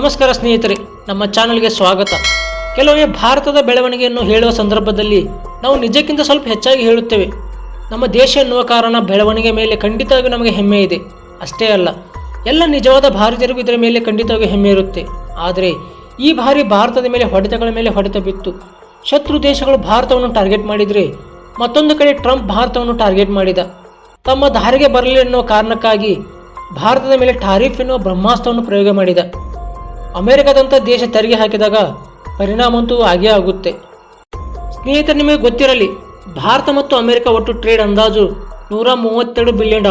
ನಮಸ್ಕಾರ ಸ್ನೇಹಿತರೆ, ನಮ್ಮ ಚಾನಲ್ಗೆ ಸ್ವಾಗತ. ಕೆಲವೊಮ್ಮೆ ಭಾರತದ ಬೆಳವಣಿಗೆಯನ್ನು ಹೇಳುವ ಸಂದರ್ಭದಲ್ಲಿ ನಾವು ನಿಜಕ್ಕಿಂತ ಸ್ವಲ್ಪ ಹೆಚ್ಚಾಗಿ ಹೇಳುತ್ತೇವೆ. ನಮ್ಮ ದೇಶ ಎನ್ನುವ ಕಾರಣ ಬೆಳವಣಿಗೆ ಮೇಲೆ ಖಂಡಿತವಾಗಿ ನಮಗೆ ಹೆಮ್ಮೆ ಇದೆ. ಅಷ್ಟೇ ಅಲ್ಲ, ಎಲ್ಲ ನಿಜವಾದ ಭಾರತೀಯರಿಗೂ ಇದರ ಮೇಲೆ ಖಂಡಿತವಾಗಿ ಹೆಮ್ಮೆ ಇರುತ್ತೆ. ಆದರೆ ಈ ಬಾರಿ ಭಾರತದ ಮೇಲೆ ಹೊಡೆತಗಳ ಮೇಲೆ ಹೊಡೆತ ಬಿತ್ತು. ಶತ್ರು ದೇಶಗಳು ಭಾರತವನ್ನು ಟಾರ್ಗೆಟ್ ಮಾಡಿದರೆ, ಮತ್ತೊಂದು ಕಡೆ ಟ್ರಂಪ್ ಭಾರತವನ್ನು ಟಾರ್ಗೆಟ್ ಮಾಡಿದ. ತಮ್ಮ ದಾರಿಗೆ ಬರಲಿ ಎನ್ನುವ ಕಾರಣಕ್ಕಾಗಿ ಭಾರತದ ಮೇಲೆ ಟಾರಿಫ್ ಎನ್ನುವ ಬ್ರಹ್ಮಾಸ್ತ್ರವನ್ನು ಪ್ರಯೋಗ ಮಾಡಿದ. ಅಮೆರಿಕದಂಥ ದೇಶ ತೆರಿಗೆ ಹಾಕಿದಾಗ ಪರಿಣಾಮಂತೂ ಆಗೇ ಆಗುತ್ತೆ. ಸ್ನೇಹಿತರೆ, ನಿಮಗೆ ಗೊತ್ತಿರಲಿ, ಭಾರತ ಮತ್ತು ಅಮೆರಿಕ ಒಟ್ಟು ಟ್ರೇಡ್ ಅಂದಾಜು $132 ಬಿಲಿಯನ್.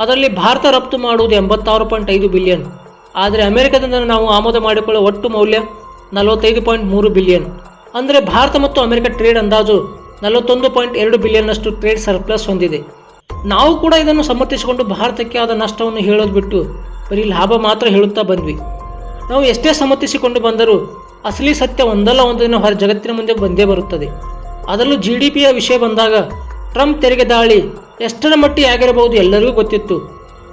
ಅದರಲ್ಲಿ ಭಾರತ ರಫ್ತು ಮಾಡುವುದು 86.5 ಬಿಲಿಯನ್. ಆದರೆ ಅಮೆರಿಕದಿಂದ ನಾವು ಆಮದು ಮಾಡಿಕೊಳ್ಳುವ ಒಟ್ಟು ಮೌಲ್ಯ 45.3 ಬಿಲಿಯನ್. ಅಂದರೆ ಭಾರತ ಮತ್ತು ಅಮೆರಿಕ ಟ್ರೇಡ್ ಅಂದಾಜು 41.2 ಬಿಲಿಯನ್ನಷ್ಟು ಟ್ರೇಡ್ ಸರ್ಪ್ಲಸ್ ಹೊಂದಿದೆ. ನಾವು ಕೂಡ ಇದನ್ನು ಸಮರ್ಥಿಸಿಕೊಂಡು ಭಾರತಕ್ಕೆ ಆದ ನಷ್ಟವನ್ನು ಹೇಳೋದು ಬಿಟ್ಟು ಬರೀ ಲಾಭ ಮಾತ್ರ ಹೇಳುತ್ತಾ ಬಂದ್ವಿ. ನಾವು ಎಷ್ಟೇ ಸಮರ್ಥಿಸಿಕೊಂಡು ಬಂದರೂ ಅಸಲಿ ಸತ್ಯ ಒಂದಲ್ಲ ಒಂದು ದಿನ ಜಗತ್ತಿನ ಮುಂದೆ ಬಂದೇ ಬರುತ್ತದೆ. ಅದರಲ್ಲೂ GDPಯ ವಿಷಯ ಬಂದಾಗ ಟ್ರಂಪ್ ತೆರಿಗೆ ದಾಳಿ ಎಷ್ಟರ ಮಟ್ಟಿಗೆ ಆಗಿರಬಹುದು ಎಲ್ಲರಿಗೂ ಗೊತ್ತಿತ್ತು.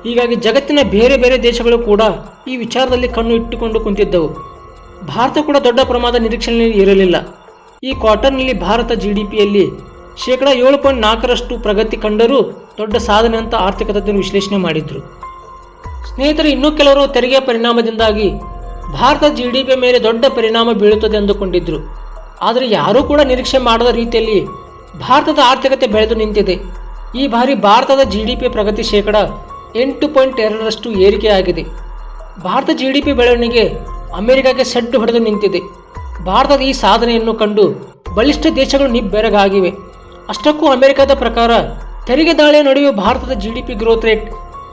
ಹೀಗಾಗಿ ಜಗತ್ತಿನ ಬೇರೆ ಬೇರೆ ದೇಶಗಳು ಕೂಡ ಈ ವಿಚಾರದಲ್ಲಿ ಕಣ್ಣು ಇಟ್ಟುಕೊಂಡು ಕುಂತಿದ್ದವು. ಭಾರತ ಕೂಡ ದೊಡ್ಡ ಪ್ರಮಾಣದ ನಿರೀಕ್ಷೆಯಲ್ಲಿ ಇರಲಿಲ್ಲ. ಈ ಕ್ವಾರ್ಟರ್ನಲ್ಲಿ ಭಾರತ GDPಯಲ್ಲಿ 7.4% ಪ್ರಗತಿ ಕಂಡರೂ ದೊಡ್ಡ ಸಾಧನೆ ಅಂತ ಆರ್ಥಿಕ ತಜ್ಞರು ವಿಶ್ಲೇಷಣೆ ಮಾಡಿದ್ರು. ಸ್ನೇಹಿತರೆ, ಇನ್ನೂ ಕೆಲವರು ತೆರಿಗೆಯ ಪರಿಣಾಮದಿಂದಾಗಿ ಭಾರತ GDP ಮೇಲೆ ದೊಡ್ಡ ಪರಿಣಾಮ ಬೀಳುತ್ತದೆ ಎಂದುಕೊಂಡಿದ್ರು. ಆದರೆ ಯಾರೂ ಕೂಡ ನಿರೀಕ್ಷೆ ಮಾಡದ ರೀತಿಯಲ್ಲಿ ಭಾರತದ ಆರ್ಥಿಕತೆ ಬೆಳೆದು ನಿಂತಿದೆ. ಈ ಬಾರಿ ಭಾರತದ GDP ಪ್ರಗತಿ 8.2% ಏರಿಕೆಯಾಗಿದೆ. ಭಾರತ GDP ಬೆಳವಣಿಗೆ ಅಮೆರಿಕಕ್ಕೆ ಸಡ್ಡು ಹೊಡೆದು ನಿಂತಿದೆ. ಭಾರತದ ಈ ಸಾಧನೆಯನ್ನು ಕಂಡು ಬಲಿಷ್ಠ ದೇಶಗಳು ನಿಬ್ಬೆರಗಾಗಿವೆ. ಅಷ್ಟಕ್ಕೂ ಅಮೆರಿಕದ ಪ್ರಕಾರ ತೆರಿಗೆ ದಾಳಿಯ ನಡುವೆ ಭಾರತದ GDP ಗ್ರೋತ್ ರೇಟ್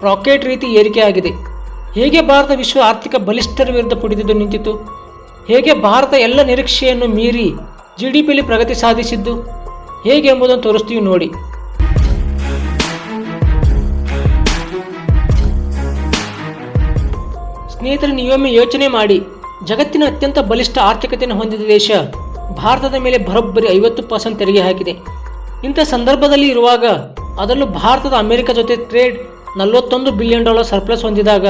ರಾಕೆಟ್ ರೀತಿ ಏರಿಕೆಯಾಗಿದೆ. ಹೇಗೆ ಭಾರತ ವಿಶ್ವ ಆರ್ಥಿಕ ಬಲಿಷ್ಠರ ವಿರುದ್ಧ ಪುಡಿದು ನಿಂತಿತು? ಹೇಗೆ ಭಾರತ ಎಲ್ಲ ನಿರೀಕ್ಷೆಯನ್ನು ಮೀರಿ GDPಯಲ್ಲಿ ಪ್ರಗತಿ ಸಾಧಿಸಿದ್ದು ಹೇಗೆ ಎಂಬುದನ್ನು ತೋರಿಸ್ತೀವಿ ನೋಡಿ. ಸ್ನೇಹಿತರೆ, ನೀವೊಮ್ಮೆ ಯೋಚನೆ ಮಾಡಿ, ಜಗತ್ತಿನ ಅತ್ಯಂತ ಬಲಿಷ್ಠ ಆರ್ಥಿಕತೆಯನ್ನು ಹೊಂದಿದ ದೇಶ ಭಾರತದ ಮೇಲೆ ಬರೋಬ್ಬರಿ 50% ತೆರಿಗೆ ಹಾಕಿದೆ. ಇಂಥ ಸಂದರ್ಭದಲ್ಲಿ ಇರುವಾಗ, ಅದರಲ್ಲೂ ಭಾರತದ ಅಮೆರಿಕ ಜೊತೆ ಟ್ರೇಡ್ $41 ಬಿಲಿಯನ್ ಸರ್ಪ್ಲಸ್ ಹೊಂದಿದಾಗ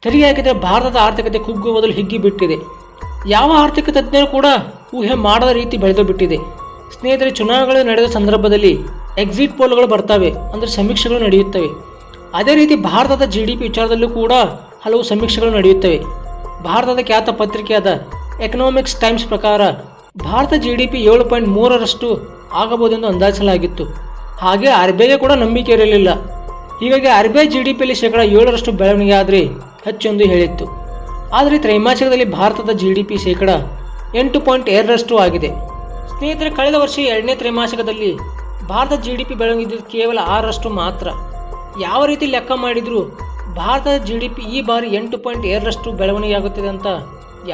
ತೆರಿಗೆ ಹಾಕಿದರೆ ಭಾರತದ ಆರ್ಥಿಕತೆ ಕುಗ್ಗುವ ಬದಲು ಹಿಗ್ಗಿ ಬಿಟ್ಟಿದೆ. ಯಾವ ಆರ್ಥಿಕ ತಜ್ಞರು ಕೂಡ ಊಹೆ ಮಾಡದ ರೀತಿ ಬೆಳೆದು ಬಿಟ್ಟಿದೆ. ಸ್ನೇಹಿತರೆ, ಚುನಾವಣೆಗಳು ನಡೆದ ಸಂದರ್ಭದಲ್ಲಿ ಎಕ್ಸಿಟ್ ಪೋಲ್ಗಳು ಬರ್ತವೆ, ಅಂದರೆ ಸಮೀಕ್ಷೆಗಳು ನಡೆಯುತ್ತವೆ. ಅದೇ ರೀತಿ ಭಾರತದ GDP ವಿಚಾರದಲ್ಲೂ ಕೂಡ ಹಲವು ಸಮೀಕ್ಷೆಗಳು ನಡೆಯುತ್ತವೆ. ಭಾರತದ ಖ್ಯಾತ ಪತ್ರಿಕೆಯಾದ ಎಕನಾಮಿಕ್ಸ್ ಟೈಮ್ಸ್ ಪ್ರಕಾರ ಭಾರತ GDP 7.3% ಆಗಬಹುದೆಂದು ಅಂದಾಜಿಸಲಾಗಿತ್ತು. ಹಾಗೆ RBIಗೆ ಕೂಡ ನಂಬಿಕೆ ಇರಲಿಲ್ಲ. ಹೀಗಾಗಿ RBI GDPಯಲ್ಲಿ 7% ಬೆಳವಣಿಗೆ ಆದರೆ ಹೆಚ್ಚೆಂದು ಹೇಳಿತ್ತು. ಆದರೆ ತ್ರೈಮಾಸಿಕದಲ್ಲಿ ಭಾರತದ GDP 8.2% ಆಗಿದೆ. ಸ್ನೇಹಿತರೆ, ಕಳೆದ ವರ್ಷ 2ನೇ ತ್ರೈಮಾಸಿಕದಲ್ಲಿ ಭಾರತ GDP ಬೆಳವಣಿಗೆ ಕೇವಲ 6% ಮಾತ್ರ. ಯಾವ ರೀತಿ ಲೆಕ್ಕ ಮಾಡಿದರೂ ಭಾರತದ GDP ಈ ಬಾರಿ 8.2% ಬೆಳವಣಿಗೆ ಆಗುತ್ತದೆ ಅಂತ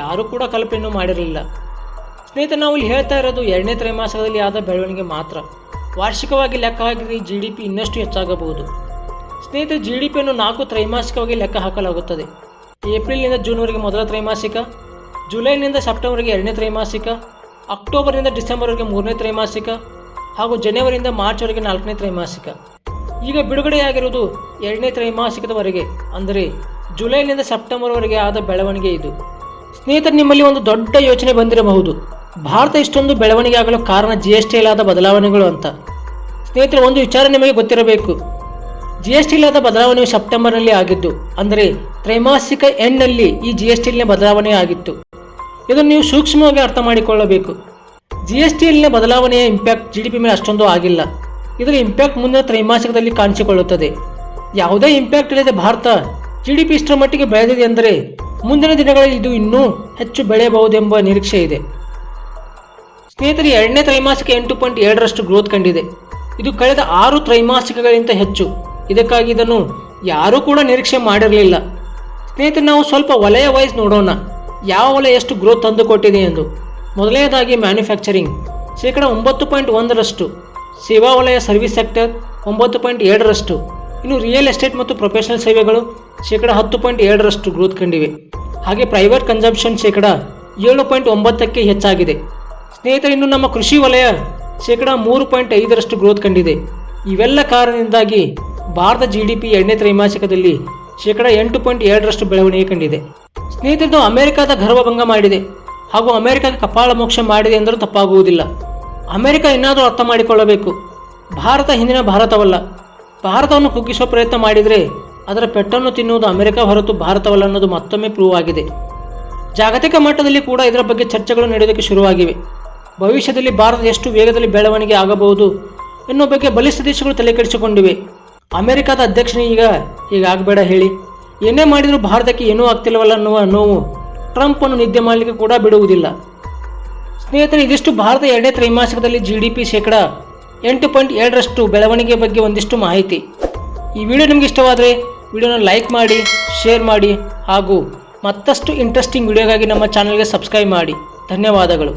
ಯಾರೂ ಕೂಡ ಕಲ್ಪನೆಯನ್ನು ಮಾಡಿರಲಿಲ್ಲ. ಸ್ನೇಹಿತರೆ, ನಾವು ಇಲ್ಲಿ ಹೇಳ್ತಾ ಇರೋದು 2ನೇ ತ್ರೈಮಾಸಿಕದಲ್ಲಿ ಆದ ಬೆಳವಣಿಗೆ ಮಾತ್ರ. ವಾರ್ಷಿಕವಾಗಿ ಲೆಕ್ಕ ಹಾಕಿದರೆ ಈ GDP ಇನ್ನಷ್ಟು ಹೆಚ್ಚಾಗಬಹುದು. ಸ್ನೇಹಿತರೆ, GDPಯನ್ನು 4 ತ್ರೈಮಾಸಿಕವಾಗಿ ಲೆಕ್ಕ ಹಾಕಲಾಗುತ್ತದೆ. ಏಪ್ರಿಲ್ನಿಂದ ಜೂನ್ವರೆಗೆ ಮೊದಲ ತ್ರೈಮಾಸಿಕ, ಜುಲೈನಿಂದ ಸೆಪ್ಟೆಂಬರ್ಗೆ 2ನೇ ತ್ರೈಮಾಸಿಕ, ಅಕ್ಟೋಬರ್ನಿಂದ ಡಿಸೆಂಬರ್ವರೆಗೆ 3ನೇ ತ್ರೈಮಾಸಿಕ ಹಾಗೂ ಜನವರಿಯಿಂದ ಮಾರ್ಚ್ವರೆಗೆ 4ನೇ ತ್ರೈಮಾಸಿಕ. ಈಗ ಬಿಡುಗಡೆಯಾಗಿರುವುದು 2ನೇ ತ್ರೈಮಾಸಿಕದವರೆಗೆ, ಅಂದರೆ ಜುಲೈನಿಂದ ಸೆಪ್ಟೆಂಬರ್ವರೆಗೆ ಆದ ಬೆಳವಣಿಗೆ ಇದು. ಸ್ನೇಹಿತರೆ, ನಿಮ್ಮಲ್ಲಿ ಒಂದು ದೊಡ್ಡ ಯೋಚನೆ ಬಂದಿರಬಹುದು, ಭಾರತ ಇಷ್ಟೊಂದು ಬೆಳವಣಿಗೆ ಆಗಲು ಕಾರಣ GSTಯಲ್ಲಾದ ಬದಲಾವಣೆಗಳು ಅಂತ. ಸ್ನೇಹಿತರೆ, ಒಂದು ವಿಚಾರ ನಿಮಗೆ ಗೊತ್ತಿರಬೇಕು. GSTಯಲ್ಲಾದ ಬದಲಾವಣೆಯು ಸೆಪ್ಟೆಂಬರ್ನಲ್ಲಿ ಆಗಿದ್ದು, ಅಂದರೆ ತ್ರೈಮಾಸಿಕ ಎಂಡ್ನಲ್ಲಿ ಈ GSTಯಲ್ಲಿನ ಬದಲಾವಣೆ ಆಗಿತ್ತು. ಇದನ್ನು ನೀವು ಸೂಕ್ಷ್ಮವಾಗಿ ಅರ್ಥ ಮಾಡಿಕೊಳ್ಳಬೇಕು. GSTಯಲ್ಲಿನ ಬದಲಾವಣೆಯ ಇಂಪ್ಯಾಕ್ಟ್ GDP ಮೇಲೆ ಅಷ್ಟೊಂದು ಆಗಿಲ್ಲ. ಇದರ ಇಂಪ್ಯಾಕ್ಟ್ ಮುಂದಿನ ತ್ರೈಮಾಸಿಕದಲ್ಲಿ ಕಾಣಿಸಿಕೊಳ್ಳುತ್ತದೆ. ಯಾವುದೇ ಇಂಪ್ಯಾಕ್ಟ್ ಇಲ್ಲದೆ ಭಾರತ GDP ಇಷ್ಟರ ಮಟ್ಟಿಗೆ ಬೆಳೆದಿದೆ ಅಂದರೆ ಮುಂದಿನ ದಿನಗಳಲ್ಲಿ ಇದು ಇನ್ನೂ ಹೆಚ್ಚು ಬೆಳೆಯಬಹುದೆಂಬ ನಿರೀಕ್ಷೆ ಇದೆ. ಸ್ನೇಹಿತರೆ, 2ನೇ ತ್ರೈಮಾಸಿಕ 8.2% ಗ್ರೋತ್ ಕಂಡಿದೆ. ಇದು ಕಳೆದ 6 ತ್ರೈಮಾಸಿಕಗಳಿಗಿಂತ ಹೆಚ್ಚು. ಇದಕ್ಕಾಗಿ ಇದನ್ನು ಯಾರೂ ಕೂಡ ನಿರೀಕ್ಷೆ ಮಾಡಿರಲಿಲ್ಲ. ಸ್ನೇಹಿತರೆ, ನಾವು ಸ್ವಲ್ಪ ವಲಯ ವೈಸ್ ನೋಡೋಣ, ಯಾವ ವಲಯ ಎಷ್ಟು ಗ್ರೋತ್ ತಂದುಕೊಟ್ಟಿದೆ ಎಂದು. ಮೊದಲನೇದಾಗಿ ಮ್ಯಾನುಫ್ಯಾಕ್ಚರಿಂಗ್ 9.1%, ಸೇವಾ ವಲಯ ಸರ್ವಿಸ್ ಸೆಕ್ಟರ್ 9.2%, ಇನ್ನು ರಿಯಲ್ ಎಸ್ಟೇಟ್ ಮತ್ತು ಪ್ರೊಫೆಷನಲ್ ಸೇವೆಗಳು 10.2% ಗ್ರೋತ್ ಕಂಡಿವೆ. ಹಾಗೆ ಪ್ರೈವೇಟ್ ಕನ್ಸಂಪ್ಷನ್ 7.9% ಹೆಚ್ಚಾಗಿದೆ. ಸ್ನೇಹಿತರೆ, ಇನ್ನು ನಮ್ಮ ಕೃಷಿ ವಲಯ 3.5% ಗ್ರೋತ್ ಕಂಡಿದೆ. ಇವೆಲ್ಲ ಕಾರಣದಿಂದಾಗಿ ಭಾರತ GDP 2ನೇ ತ್ರೈಮಾಸಿಕದಲ್ಲಿ 8.2% ಬೆಳವಣಿಗೆ ಕಂಡಿದೆ. ಸ್ನೇಹಿತರದು ಅಮೆರಿಕದ ಗರ್ವಭಂಗ ಮಾಡಿದೆ ಹಾಗೂ ಅಮೆರಿಕಕ್ಕೆ ಕಪಾಳ ಮೋಕ್ಷ ಮಾಡಿದೆ ಎಂದರೂ ತಪ್ಪಾಗುವುದಿಲ್ಲ. ಅಮೆರಿಕ ಇನ್ನಾದರೂ ಅರ್ಥ ಮಾಡಿಕೊಳ್ಳಬೇಕು, ಭಾರತ ಹಿಂದಿನ ಭಾರತವಲ್ಲ. ಭಾರತವನ್ನು ಕುಗ್ಗಿಸುವ ಪ್ರಯತ್ನ ಮಾಡಿದರೆ ಅದರ ಪೆಟ್ಟನ್ನು ತಿನ್ನುವುದು ಅಮೆರಿಕ ಹೊರತು ಭಾರತವಲ್ಲ ಅನ್ನೋದು ಮತ್ತೊಮ್ಮೆ ಪ್ರೂವ್ ಆಗಿದೆ. ಜಾಗತಿಕ ಮಟ್ಟದಲ್ಲಿ ಕೂಡ ಇದರ ಬಗ್ಗೆ ಚರ್ಚೆಗಳು ನಡೆಯೋದಕ್ಕೆ ಶುರುವಾಗಿವೆ. ಭವಿಷ್ಯದಲ್ಲಿ ಭಾರತ ಎಷ್ಟು ವೇಗದಲ್ಲಿ ಬೆಳವಣಿಗೆ ಆಗಬಹುದು ಎನ್ನುವ ಬಗ್ಗೆ ಬಲಿಷ್ಠ ದೇಶಗಳು ತಲೆಕೆಡಿಸಿಕೊಂಡಿವೆ. ಅಮೆರಿಕದ ಅಧ್ಯಕ್ಷನೇ ಹೀಗಾಗಬೇಡ ಹೇಳಿ, ಏನೇ ಮಾಡಿದರೂ ಭಾರತಕ್ಕೆ ಏನೂ ಆಗ್ತಿಲ್ಲವಲ್ಲ ಅನ್ನುವ ನೋವು ಟ್ರಂಪ್ ಅನ್ನು ನಿದ್ದೆ ಮಾಡಲಿಕ್ಕೆ ಕೂಡ ಬಿಡುವುದಿಲ್ಲ. ಸ್ನೇಹಿತರೆ, ಇದಿಷ್ಟು ಭಾರತ ಎರಡನೇ ತ್ರೈಮಾಸಿಕದಲ್ಲಿ GDP ಶೇಕಡ 8.7ರಷ್ಟು ಬೆಳವಣಿಗೆ ಬಗ್ಗೆ ಒಂದಿಷ್ಟು ಮಾಹಿತಿ. ಈ ವಿಡಿಯೋ ನಿಮಗೆ ಇಷ್ಟವಾದರೆ ವಿಡಿಯೋನ ಲೈಕ್ ಮಾಡಿ, ಶೇರ್ ಮಾಡಿ ಹಾಗೂ ಮತ್ತಷ್ಟು ಇಂಟ್ರೆಸ್ಟಿಂಗ್ ವಿಡಿಯೋಗಾಗಿ ನಮ್ಮ ಚಾನಲ್ಗೆ ಸಬ್ಸ್ಕ್ರೈಬ್ ಮಾಡಿ. ಧನ್ಯವಾದಗಳು.